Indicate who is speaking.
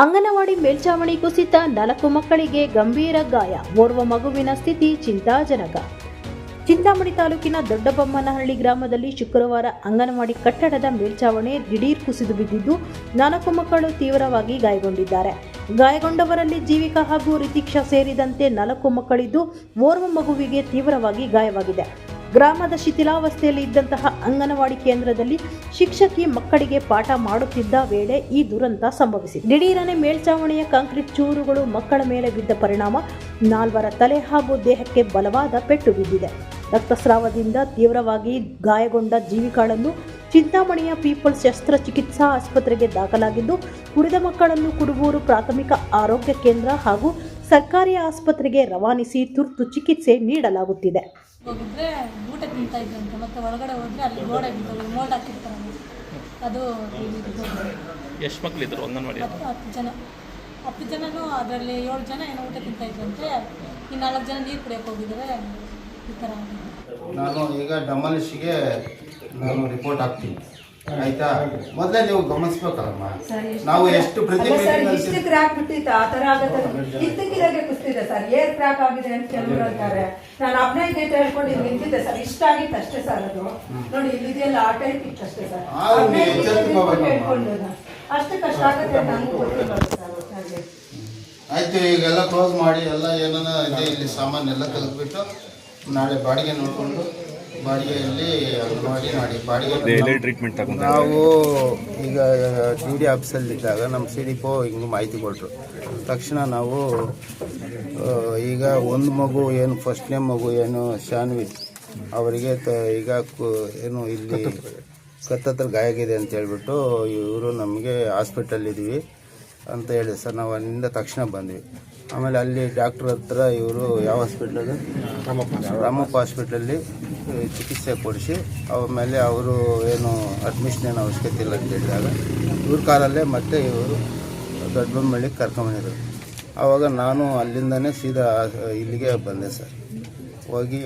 Speaker 1: ಅಂಗನವಾಡಿ ಮೇಲ್ಛಾವಣಿ ಕುಸಿತ, 4 ಮಕ್ಕಳಿಗೆ ಗಂಭೀರ ಗಾಯ, ಓರ್ವ ಮಗುವಿನ ಸ್ಥಿತಿ ಚಿಂತಾಜನಕ. ಚಿಂತಾಮಣಿ ತಾಲೂಕಿನ ದೊಡ್ಡಬೊಮ್ಮನಹಳ್ಳಿ ಗ್ರಾಮದಲ್ಲಿ ಶುಕ್ರವಾರ ಅಂಗನವಾಡಿ ಕಟ್ಟಡದ ಮೇಲ್ಛಾವಣಿ ದಿಢೀರ್ ಕುಸಿದು ಬಿದ್ದಿದ್ದು 4 ಮಕ್ಕಳು ತೀವ್ರವಾಗಿ ಗಾಯಗೊಂಡಿದ್ದಾರೆ. ಗಾಯಗೊಂಡವರಲ್ಲಿ ಜೀವಿಕಾ ಹಾಗೂ ರಿತಿಕ್ಷಾ ಸೇರಿದಂತೆ 4 ಮಕ್ಕಳಿದ್ದು, ಓರ್ವ ಮಗುವಿಗೆ ತೀವ್ರವಾಗಿ ಗಾಯವಾಗಿದೆ. ಗ್ರಾಮದ ಶಿಥಿಲಾವಸ್ಥೆಯಲ್ಲಿ ಇದ್ದಂತಹ ಅಂಗನವಾಡಿ ಕೇಂದ್ರದಲ್ಲಿ ಶಿಕ್ಷಕಿ ಮಕ್ಕಳಿಗೆ ಪಾಠ ಮಾಡುತ್ತಿದ್ದ ವೇಳೆ ಈ ದುರಂತ ಸಂಭವಿಸಿದೆ. ದಿಢೀರನೆ ಮೇಲ್ಛಾವಣಿಯ ಕಾಂಕ್ರೀಟ್ ಚೂರುಗಳು ಮಕ್ಕಳ ಮೇಲೆ ಬಿದ್ದ ಪರಿಣಾಮ 4 ತಲೆ ಹಾಗೂ ದೇಹಕ್ಕೆ ಬಲವಾದ ಪೆಟ್ಟು ಬಿದ್ದಿದೆ. ರಕ್ತಸ್ರಾವದಿಂದ ತೀವ್ರವಾಗಿ ಗಾಯಗೊಂಡ ಜೀವಿಕಾಳನ್ನು ಚಿಂತಾಮಣಿಯ ಪೀಪಲ್ಸ್ ಶಸ್ತ್ರಚಿಕಿತ್ಸಾ ಆಸ್ಪತ್ರೆಗೆ ದಾಖಲಾಗಿದ್ದು, ಉಳಿದ ಮಕ್ಕಳನ್ನು ಕುಡುಬೂರು ಪ್ರಾಥಮಿಕ ಆರೋಗ್ಯ ಕೇಂದ್ರ ಹಾಗೂ ಸರ್ಕಾರಿ ಆಸ್ಪತ್ರೆಗೆ ರವಾನಿಸಿ ತುರ್ತು ಚಿಕಿತ್ಸೆ ನೀಡಲಾಗುತ್ತಿದೆ.
Speaker 2: ಹೋಗಿದ್ರೆ ಊಟ ತಿಂತಾ ಇದ್ದಂತೆ, ಮತ್ತೆ ಒಳಗಡೆ ಹೋದ್ರೆ ಅಲ್ಲಿ ಗೋಡೆ ಬಿದ್ದೋಗಿ ಮೋಲ್ಡ್ ಹಾಕಿರ್ತಾರೆ. ಅದು
Speaker 3: ಎಷ್ಟು ಮಕ್ಕಳಿದ್ರು ಅಂಗನವಾಡಿ?
Speaker 2: 10 ಜನನೂ ಅದರಲ್ಲಿ 7 ಜನ ಏನೋ ಊಟ ತಿಂತಾ ಇದ್ದಂತೆ, ಇನ್ನು 4 ಜನ ನೀರು ಕುಡಿಯೋಕೆ ಹೋಗಿದ್ದಾರೆ. ಈ ಥರ
Speaker 4: ನಾನು ಈಗ ಡಮಲಿಶ್ಗೆ ನಾನು ರಿಪೋರ್ಟ್ ಹಾಕ್ತೀನಿ, ಆಯ್ತಾ? ಮೊದಲೇ ನೀವು ಗಮನಿಸ್ಬೇಕಲ್ಲಮ್ಮ, ನಾವು ಎಷ್ಟು
Speaker 5: ಇಷ್ಟು ಕ್ರ್ಯಾಕ್ ಬಿಟ್ಟಿತ್ತು, ಆ ಥರ ಆಗುತ್ತೆ. ಇದ್ದಕ್ಕಿದ್ದಾಗೆ ಕುಸ್ತಿದೆ ಸರ್, ಏರ್ ಕ್ರ್ಯಾಕ್ ಆಗಿದೆ ಅಂತ ಕೆಲವರು ಅಂತಾರೆ. ನಾನು 15 ಗೇಟ್ ಹೇಳ್ಕೊಂಡು ಇಲ್ಲಿ ನಿಂತಿದ್ದೆ ಸರ್, ಇಷ್ಟ ಆಗಿತ್ತು ಅಷ್ಟೇ ಸರ್. ಅದು ನೋಡಿ ಇಲ್ಲಿದೆಯಲ್ಲ, ಆ ಟೈಪ್ ಇತ್ತು ಅಷ್ಟೇ ಸರ್. ಅಷ್ಟು ಕಷ್ಟ ಆಗುತ್ತೆ ಅಂತ ನನಗೂ ಗೊತ್ತಿಲ್ಲ ಸರ್.
Speaker 4: ಆಯ್ತು, ಈಗೆಲ್ಲ ಕ್ಲೋಸ್ ಮಾಡಿ ಎಲ್ಲ ಏನಾನ ಇದೆ ಇಲ್ಲಿ ಸಾಮಾನೆಲ್ಲ ತೆಗೆದ್ಬಿಟ್ಟು ನಾಳೆ ಬಾಡಿಗೆ ನೋಡಿಕೊಂಡು ಬಾಡಿಗೆಯಲ್ಲಿ ಅಂಗನವಾಡಿ ಮಾಡಿ ಬಾಡಿಗೆ
Speaker 3: ಟ್ರೀಟ್ಮೆಂಟ್ ತಗೊಂಡು
Speaker 4: ನಾವು ಈಗ ಡಿ ಡಿ ಆಫೀಸಲ್ಲಿದ್ದಾಗ ನಮ್ಮ CDPO ಹಿಂಗೆ ಮಾಹಿತಿ ಕೊಟ್ಟರು. ತಕ್ಷಣ ನಾವು ಈಗ ಒಂದು ಮಗು ಏನು ಫಸ್ಟ್ನೇ ಮಗು ಏನು ಶಾನ್ವಿ ಅವರಿಗೆ ಈಗ ಏನು ಇಲ್ಲಿ ಕತ್ತತ್ರ ಗಾಯ ಆಗಿದೆ ಅಂತ ಹೇಳ್ಬಿಟ್ಟು ಇವರು ನಮಗೆ ಹಾಸ್ಪಿಟಲ್ಲಿದ್ದೀವಿ ಅಂತ ಹೇಳಿ ಸರ್. ನಾವು ಅಲ್ಲಿಂದ ತಕ್ಷಣ ಬಂದ್ವಿ. ಆಮೇಲೆ ಅಲ್ಲಿ ಡಾಕ್ಟ್ರ್ ಹತ್ರ ಇವರು ಯಾವ ಹಾಸ್ಪಿಟ್ಲದು ರಾಮಪ್ಪ ಹಾಸ್ಪಿಟ್ಲಲ್ಲಿ ಚಿಕಿತ್ಸೆ ಕೊಡಿಸಿ ಆಮೇಲೆ ಅವರು ಏನು ಅಡ್ಮಿಷನ್ ಏನು ಅವಶ್ಯಕತೆ ಇಲ್ಲ ಅಂತ ಹೇಳಿದಾಗ ಇವ್ರ ಕಾರಲ್ಲೇ ಮತ್ತೆ ಇವರು ದೊಡ್ಡಬೊಮ್ಮಳ್ಳಿಗೆ ಕರ್ಕೊಂಬಂದಿದ್ರು. ಆವಾಗ ನಾನು ಅಲ್ಲಿಂದನೇ ಸೀದಾ ಇಲ್ಲಿಗೆ ಬಂದೆ ಸರ್. ಹೋಗಿ